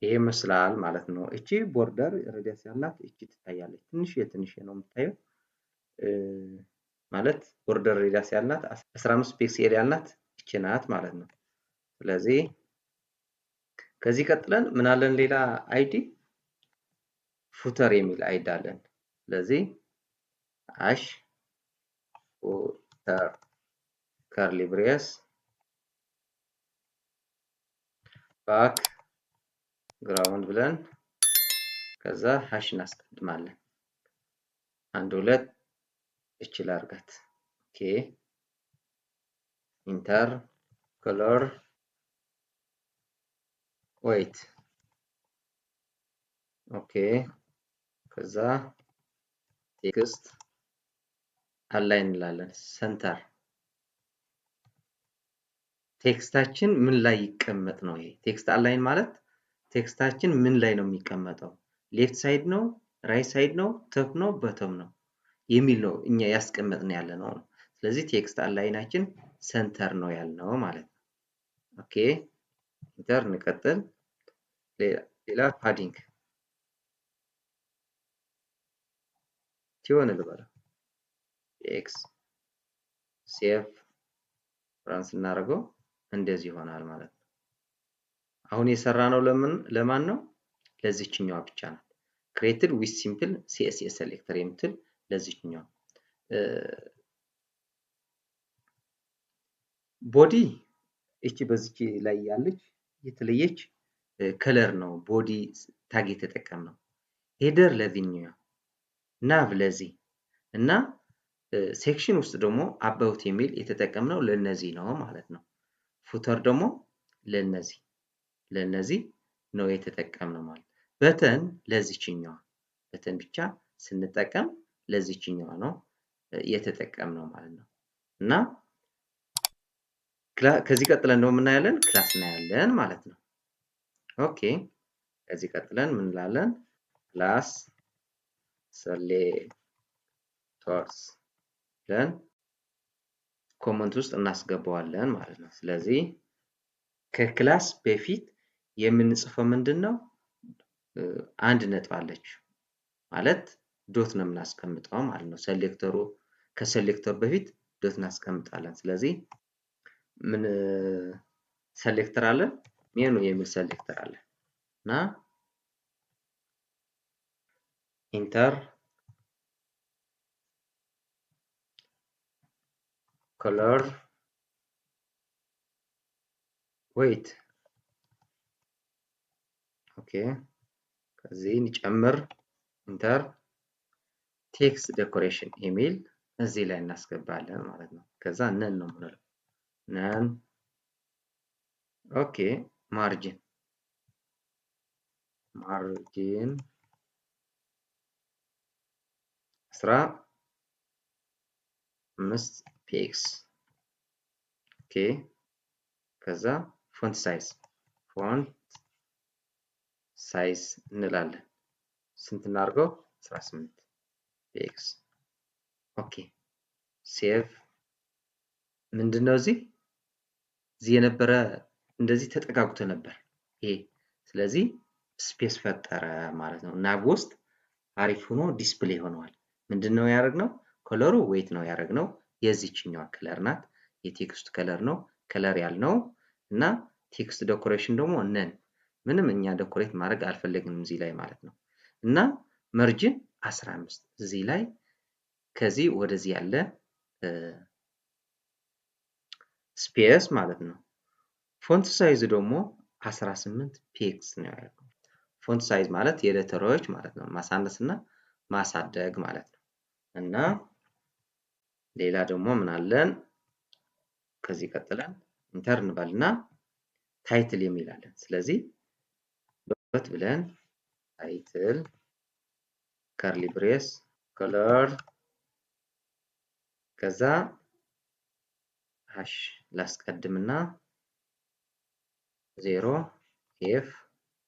ይሄ መስላል ማለት ነው። እቺ ቦርደር ሬዲየስ ያላት እቺ ትታያለች። ትንሽ ነው የምታየው ማለት ቦርደር ሬዲየስ ያላት 15 ፒክሴል ያላት እቺ ናት ማለት ነው። ስለዚህ ከዚህ ቀጥለን ምን አለን? ሌላ አይዲ ፉተር የሚል አይዲ አለን። ስለዚህ ሃሽ ፉተር ከርሊ ብሬስ ባክ ግራውንድ ብለን ከዛ ሃሽ እናስቀድማለን። 1 2 እችል አርጋት ኦኬ ኢንተር color weight ኦኬ ከዛ ቴክስት አላይን እንላለን። ሰንተር ቴክስታችን ምን ላይ ይቀመጥ ነው? ይሄ ቴክስት አላይን ማለት ቴክስታችን ምን ላይ ነው የሚቀመጠው? ሌፍት ሳይድ ነው፣ ራይት ሳይድ ነው፣ ቶፕ ነው፣ በቶም ነው የሚል ነው እኛ ያስቀመጥን ያለ ነው። ስለዚህ ቴክስት አላይናችን ሰንተር ነው ያልነው ማለት ነው። ኦኬ ኢንተር እንቀጥል። ሌላ ፓዲንግ ሲሆን ልበላ ኤክስ ሴቭ ራን ስናደርገው እንደዚህ ይሆናል ማለት ነው። አሁን የሰራነው ለማን ነው? ለዚህኛዋ ብቻ ናት። created with simple css selector የምትል ለዚህኛዋ ቦዲ እቺ በዚች ላይ ያለች የተለየች ከለር ነው ቦዲ ታግ የተጠቀምነው። ሄደር ለዚህኛው nav ለዚህ እና ሴክሽን ውስጥ ደግሞ አባውት የሚል የተጠቀምነው ለነዚህ ነው ማለት ነው። ፉተር ደግሞ ለነዚህ ነው የተጠቀምነው ማለት። በተን ለዚህኛዋ በተን ብቻ ስንጠቀም ለዚህኛዋ ነው የተጠቀምነው ማለት ነው። እና ከዚህ ቀጥለን ነው የምናያለን ክላስ እናያለን ማለት ነው። ኦኬ ከዚህ ቀጥለን ምን እንላለን? ክላስ ሴሌክተርስ ብለን ኮመንት ውስጥ እናስገባዋለን ማለት ነው። ስለዚህ ከክላስ በፊት የምንጽፈው ምንድነው? አንድ ነጥብ አለች ማለት ዶት ነው የምናስቀምጠው ማለት ነው። ሴሌክተሩ ከሴሌክተር በፊት ዶት እናስቀምጣለን። ስለዚህ ምን ሴሌክተር አለ? ሜኑ የሚል ሴሌክተር አለ እና ኢንተር color weight ኦኬ ከዚህ እንጨምር ኢንተር ቴክስት ዴኮሬሽን የሚል እዚህ ላይ እናስገባለን ማለት ነው። ከዛ ነን ነው የምንለው ነን ኦኬ ማርጂን 15 ፒክስ ኦኬ ከዛ ፎንት ሳይዝ እንላለን። ስንት እናድርገው? 18 ፒክስ ኦኬ ሴቭ ምንድነው እዚህ የነበረ እንደዚህ ተጠጋግቶ ነበር ይሄ። ስለዚህ ስፔስ ፈጠረ ማለት ነው። ናብ ውስጥ አሪፍ ሆኖ ዲስፕሌይ ሆኗል። ምንድነው ያደረግነው? ከለሩ ዌይት ነው ያደረግነው። የዚህኛው ከለር ናት። የቴክስት ከለር ነው ከለር ያልነው እና ቴክስት ዴኮሬሽን ደግሞ ነን ምንም እኛ ዴኮሬት ማድረግ አልፈለግንም እዚህ ላይ ማለት ነው። እና መርጅን 15 እዚህ ላይ ከዚህ ወደዚህ ያለ ስፔስ ማለት ነው። ፎንት ሳይዝ ደግሞ 18 ፒክስ ነው ያለው። ፎንት ሳይዝ ማለት የሌተሮች ማለት ነው። ማሳነስና ማሳደግ ማለት ነው። እና ሌላ ደግሞ ምን አለን? ከዚህ ቀጥለን ኢንተር እንበልና ታይትል የሚላለን። ስለዚህ ዶት ብለን ታይትል ከርሊ ብሬስ color ከዛ ሃሽ ላስቀድምና 0 ኤፍ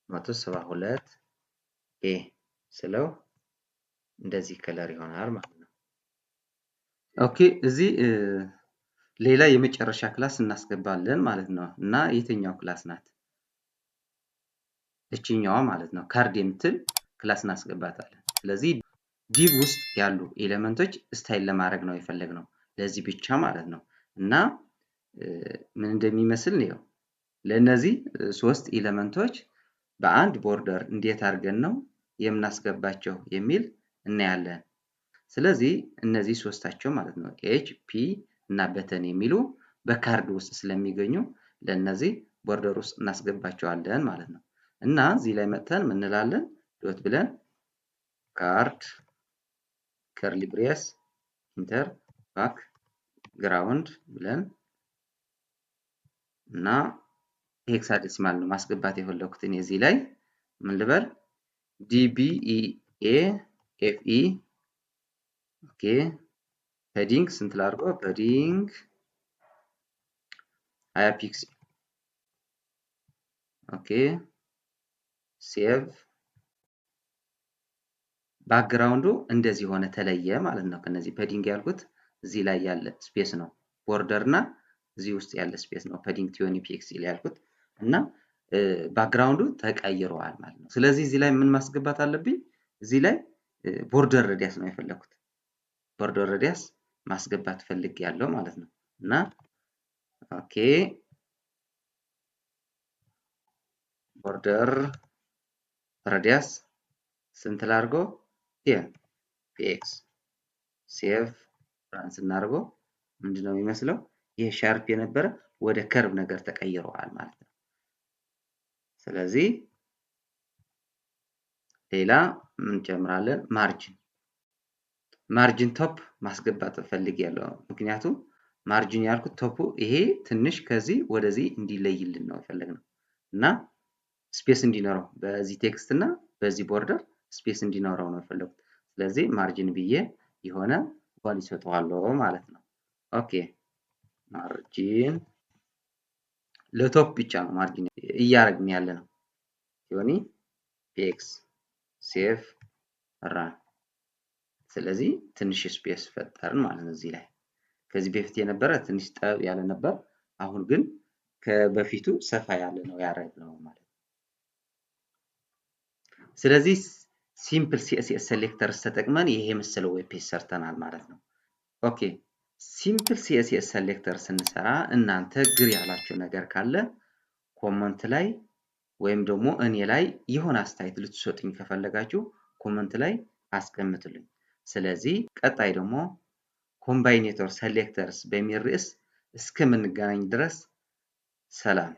172 ኤ ስለው እንደዚህ ከለር ይሆናል ማለት ነው። ኦኬ እዚህ ሌላ የመጨረሻ ክላስ እናስገባለን ማለት ነው። እና የትኛው ክላስ ናት? እችኛዋ ማለት ነው ካርድ የምትል ክላስ እናስገባታለን። ስለዚህ ዲቭ ውስጥ ያሉ ኤሌመንቶች ስታይል ለማድረግ ነው የፈለግነው ለዚህ ብቻ ማለት ነው። እና ምን እንደሚመስል ነው ለእነዚህ 3 ኤሌመንቶች በአንድ ቦርደር እንዴት አድርገን ነው የምናስገባቸው የሚል እናያለን። ስለዚህ እነዚህ ሶስታቸው ማለት ነው ኤች ፒ እና በተን የሚሉ በካርድ ውስጥ ስለሚገኙ ለእነዚህ ቦርደር ውስጥ እናስገባቸዋለን ማለት ነው። እና እዚህ ላይ መጥተን ምን እንላለን ዶት ብለን ካርድ ከርሊ ብሬስ ኢንተር ባክ ግራውንድ ብለን እና ሄክሳዴሲማል ነው ማስገባት የፈለኩት እኔ እዚህ ላይ ምን ልበል ዲቢኢኤ ኤፍኢ ኦኬ ሄዲንግ ስንት ላድርገው ሄዲንግ 20 ፒክስል ኦኬ ሴቭ ባክግራውንዱ እንደዚህ ሆነ ተለየ ማለት ነው። ከነዚህ ፔዲንግ ያልኩት እዚህ ላይ ያለ ስፔስ ነው ቦርደር እና እዚህ ውስጥ ያለ ስፔስ ነው ፔዲንግ 20 ፒክስል ያልኩት እና ባክግራውንዱ ተቀይሯል ማለት ነው። ስለዚህ እዚህ ላይ ምን ማስገባት አለብኝ? እዚህ ላይ ቦርደር ሬዲያስ ነው የፈለኩት ቦርደር ሬዲያስ ማስገባት ፈልግ ያለው ማለት ነው። እና ኦኬ ቦርደር ሬዲያስ ስንት ላድርገው 10 px ሴቭ ራን ስናደርገው ምንድነው የሚመስለው? ይሄ ሻርፕ የነበረ ወደ ከርቭ ነገር ተቀይሯል ማለት ነው። ስለዚህ ሌላ ምን ጨምራለን? ማርጂን ቶፕ ማስገባት ፈልጌያለሁ። ምክንያቱም ማርጂን ያልኩት ቶፑ ይሄ ትንሽ ከዚህ ወደዚህ እንዲለይልን ነው የፈለግነው እና ስፔስ እንዲኖረው በዚህ ቴክስት እና በዚህ ቦርደር ስፔስ እንዲኖረው ነው የፈለጉት። ስለዚህ ማርጂን ብዬ የሆነ ቫልዩ ይሰጠዋለሁ ማለት ነው። ኦኬ ማርጂን ለቶፕ ብቻ ነው ማርጂን እያደረግን ያለ ነው። ዮኒ ፒኤክስ ሴቭ ራን። ስለዚህ ትንሽ ስፔስ ፈጠርን ማለት ነው እዚህ ላይ። ከዚህ በፊት የነበረ ትንሽ ጠብ ያለ ነበር። አሁን ግን ከበፊቱ ሰፋ ያለ ነው ያደረግነው ማለት ነው። ስለዚህ ሲምፕል ሲኤስኤስ ሴሌክተርስ ተጠቅመን ይሄ መሰለ ዌብ ፔጅ ሰርተናል ማለት ነው። ኦኬ ሲምፕል ሲኤስኤስ ሴሌክተር ስንሰራ እናንተ ግር ያላችሁ ነገር ካለ ኮመንት ላይ ወይም ደግሞ እኔ ላይ የሆነ አስተያየት ልትሰጡኝ ከፈለጋችሁ ኮመንት ላይ አስቀምጡልኝ። ስለዚህ ቀጣይ ደግሞ ኮምባይኔተር ሴሌክተርስ በሚል ርዕስ እስከምንገናኝ ድረስ ሰላም።